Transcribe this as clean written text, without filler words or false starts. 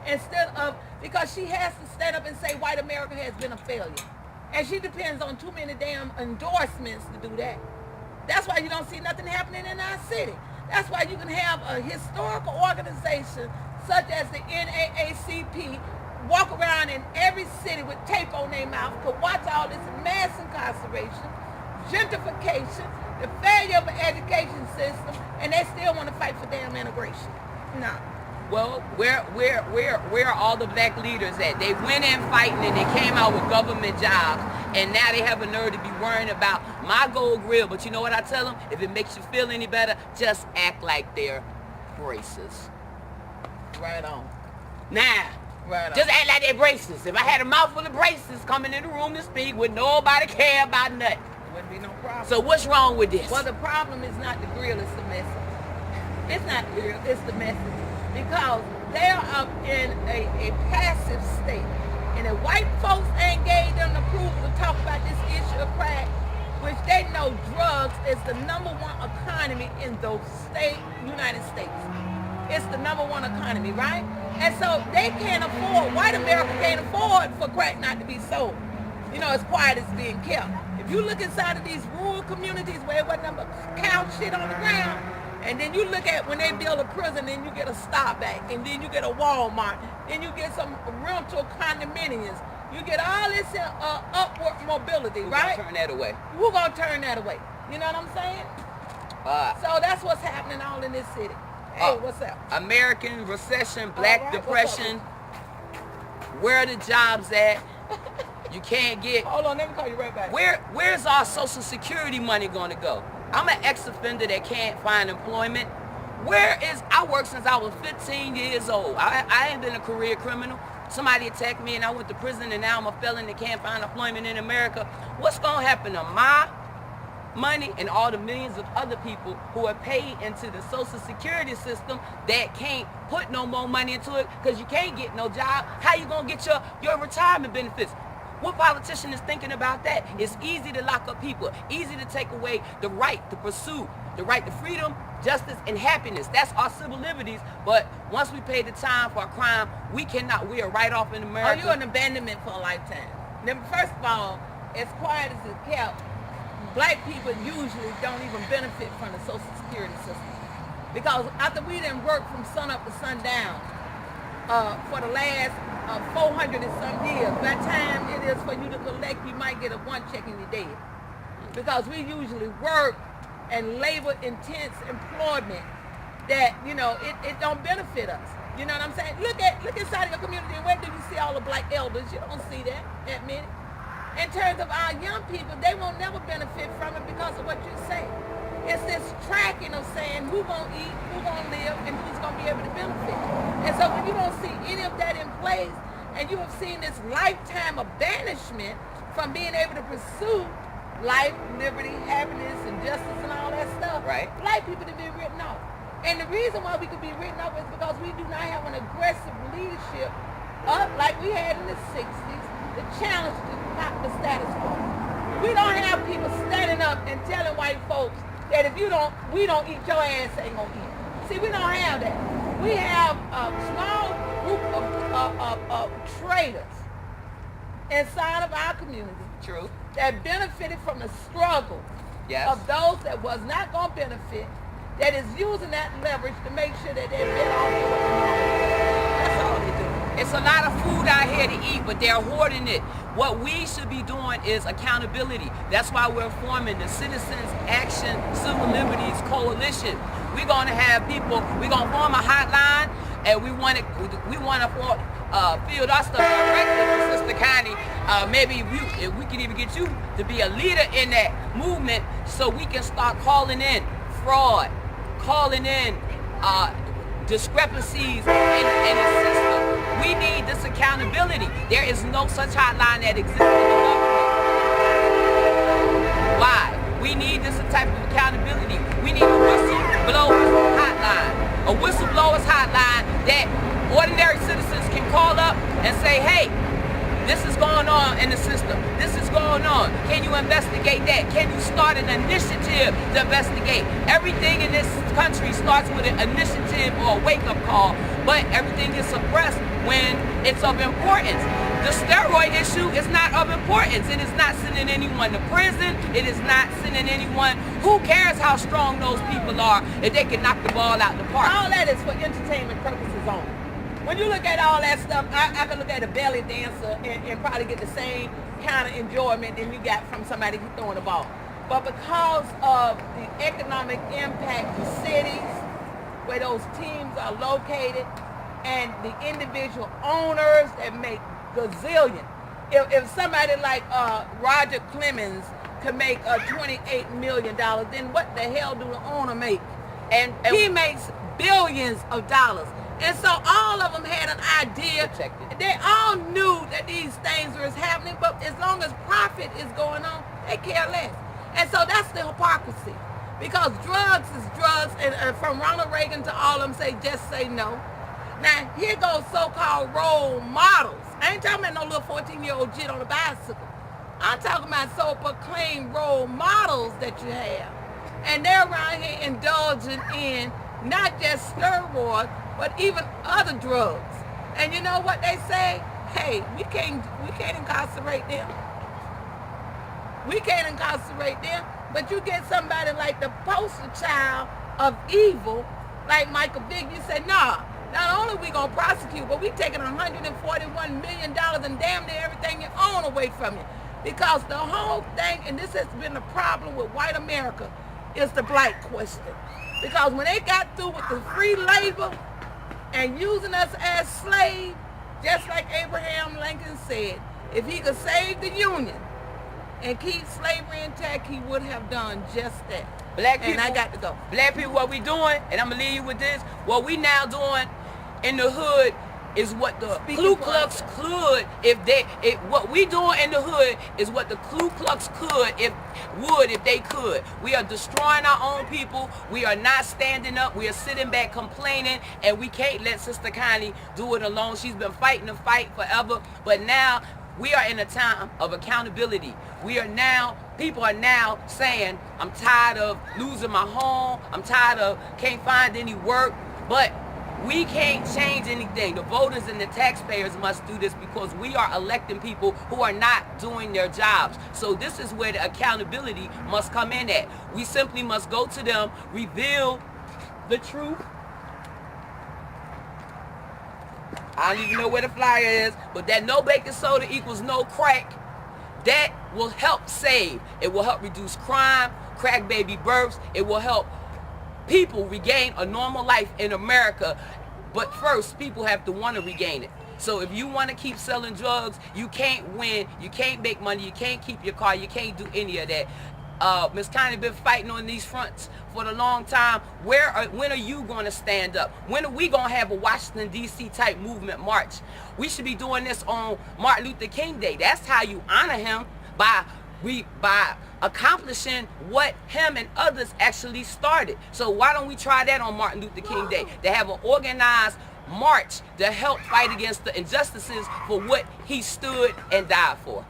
instead of, because she has to stand up and say white America has been a failure. And she depends on too many damn endorsements to do that. That's why you don't see nothing happening in our city. That's why you can have a historical organization such as the NAACP walk around in every city with tape on their mouth, could watch all this mass incarceration, gentrification, the failure of an education system, and they still want to fight for damn integration. No. Well, where are all the black leaders at? They went in fighting and they came out with government jobs, and now they have a nerve to be worrying about my gold grill. But you know what I tell them? If it makes you feel any better, just act like they're braces. Right on. Now, right on. Just act like they're braces. If I had a mouthful of braces coming in the room to speak, would nobody care about nothing? Wouldn't be no problem. So what's wrong with this? Well, the problem is not the grill, it's the message. It's not the grill, it's the message. Because they are up in a passive state. And if white folks ain't gave them the proof to talk about this issue of crack, which they know drugs is the #1 economy in the United States. It's the #1 economy, right? And so they can't afford, white America can't afford for crack not to be sold. You know, as quiet as being kept. If you look inside of these rural communities where it wasn't number cow shit on the ground, and then you look at when they build a prison, then you get a Starbucks, and then you get a Walmart, then you get some rental condominiums. You get all this upward mobility, right? Turn that away. We're going to turn that away. You know what I'm saying? So that's what's happening all in this city. Hey, what's up? American recession, Black right, Depression. Where are the jobs at? You can't get... Hold on, let me call you right back. Where's our Social Security money going to go? I'm an ex-offender that can't find employment. I worked since I was 15 years old. I ain't been a career criminal. Somebody attacked me and I went to prison, and now I'm a felon that can't find employment in America. What's going to happen to my money and all the millions of other people who are paid into the Social Security system that can't put no more money into it because you can't get no job? How you going to get your retirement benefits? What politician is thinking about that? It's easy to lock up people, easy to take away the right to pursue, the right to freedom, justice, and happiness. That's our civil liberties. But once we pay the time for a crime, we are right off in America. Oh, you're an abandonment for a lifetime. Now, first of all, as quiet as it's kept, black people usually don't even benefit from the Social Security system. Because after we done work from sun up to sundown for the last 400 and some years, by the time it is for you to collect, you might get a one check and you're dead. Because we usually work and labor intense employment that, you know, it don't benefit us. You know what I'm saying? Look inside of your community, and where do you see all the black elders? You don't see that many. In terms of our young people, they won't never benefit from it because of what you say. It's this tracking of saying who's going to eat, who's going to live, and who's going to be able to benefit. And so when you don't see any of that in place, and you have seen this lifetime of banishment from being able to pursue life, liberty, happiness, and justice, and all that stuff, right? Black people have been written off. And the reason why we could be written off is because we do not have an aggressive leadership like we had in the 60s to challenge the status quo. We don't have people standing up and telling white folks that if we don't eat, your ass ain't gonna eat. See, we don't have that. We have a small group of traitors inside of our community. True. That benefited from the struggle of those that was not going to benefit, that is using that leverage to make sure that they're better off than what they're. That's all they do. It's a lot of food out here to eat, but they're hoarding it. What we should be doing is accountability. That's why we're forming the Citizens Action Civil Liberties Coalition. We're going to have people, we're going to form a hotline, and we want to field our stuff directly with Sister Connie. Maybe if we can even get you to be a leader in that movement so we can start calling in fraud, calling in discrepancies in the system. We need this accountability. There is no such hotline that exists in the government. Why? We need this type of accountability. We need a whistleblower's hotline. A whistleblower's hotline that ordinary citizens can call up and say, hey, this is going on in the system. This is going on. Can you investigate that? Can you start an initiative to investigate? Everything in this country starts with an initiative or a wake-up call, but everything is suppressed when it's of importance. The steroid issue is not of importance. It is not sending anyone to prison. It is not sending anyone. Who cares how strong those people are if they can knock the ball out the park? All that is for entertainment purposes only. When you look at all that stuff, I can look at a belly dancer and probably get the same kind of enjoyment than you got from somebody who's throwing the ball. But because of the economic impact to cities, where those teams are located, and the individual owners that make gazillion. If somebody like Roger Clemens could make $28 million, then what the hell do the owner make? And he makes billions of dollars. And so all of them had an idea. They all knew that these things were happening, but as long as profit is going on, they care less. And so that's the hypocrisy. Because drugs is drugs, and from Ronald Reagan to all of them say, just say no. Now, here goes so-called role models. I ain't talking about no little 14-year-old jit on a bicycle. I'm talking about so-proclaimed role models that you have. And they're around here indulging in not just steroids, but even other drugs. And you know what they say? Hey, we can't incarcerate them. We can't incarcerate them. But you get somebody like the poster child of evil, like Michael Vick, you say, nah, not only we going to prosecute, but we taking $141 million and damn near everything you own away from you. Because the whole thing, and this has been the problem with white America, is the black question. Because when they got through with the free labor and using us as slaves, just like Abraham Lincoln said, if he could save the Union and keep slavery intact, he would have done just that. Black people, and I got to go. Black people, what we doing, and I'm going to leave you with this, what we now doing in the hood is what the Ku Klux could what we doing in the hood is what the Ku Klux if they could. We are destroying our own people. We are not standing up. We are sitting back complaining, and we can't let Sister Connie do it alone. She's been fighting the fight forever, but now we are in a time of accountability. People are now saying, I'm tired of losing my home. I'm tired of can't find any work, but we can't change anything. The voters and the taxpayers must do this because we are electing people who are not doing their jobs. So this is where the accountability must come in at. We simply must go to them, reveal the truth. I don't even know where the flyer is, but that no baking soda equals no crack, that will help save. It will help reduce crime, crack baby births. It will help people regain a normal life in America. But first, people have to want to regain it. So if you want to keep selling drugs, you can't win, you can't make money, you can't keep your car, you can't do any of that. Ms. Connie been fighting on these fronts for a long time. When are you going to stand up? When are we going to have a Washington, D.C. type movement march? We should be doing this on Martin Luther King Day. That's how you honor him, by accomplishing what him and others actually started. So why don't we try that on Martin Luther King Day? To have an organized march to help fight against the injustices for what he stood and died for.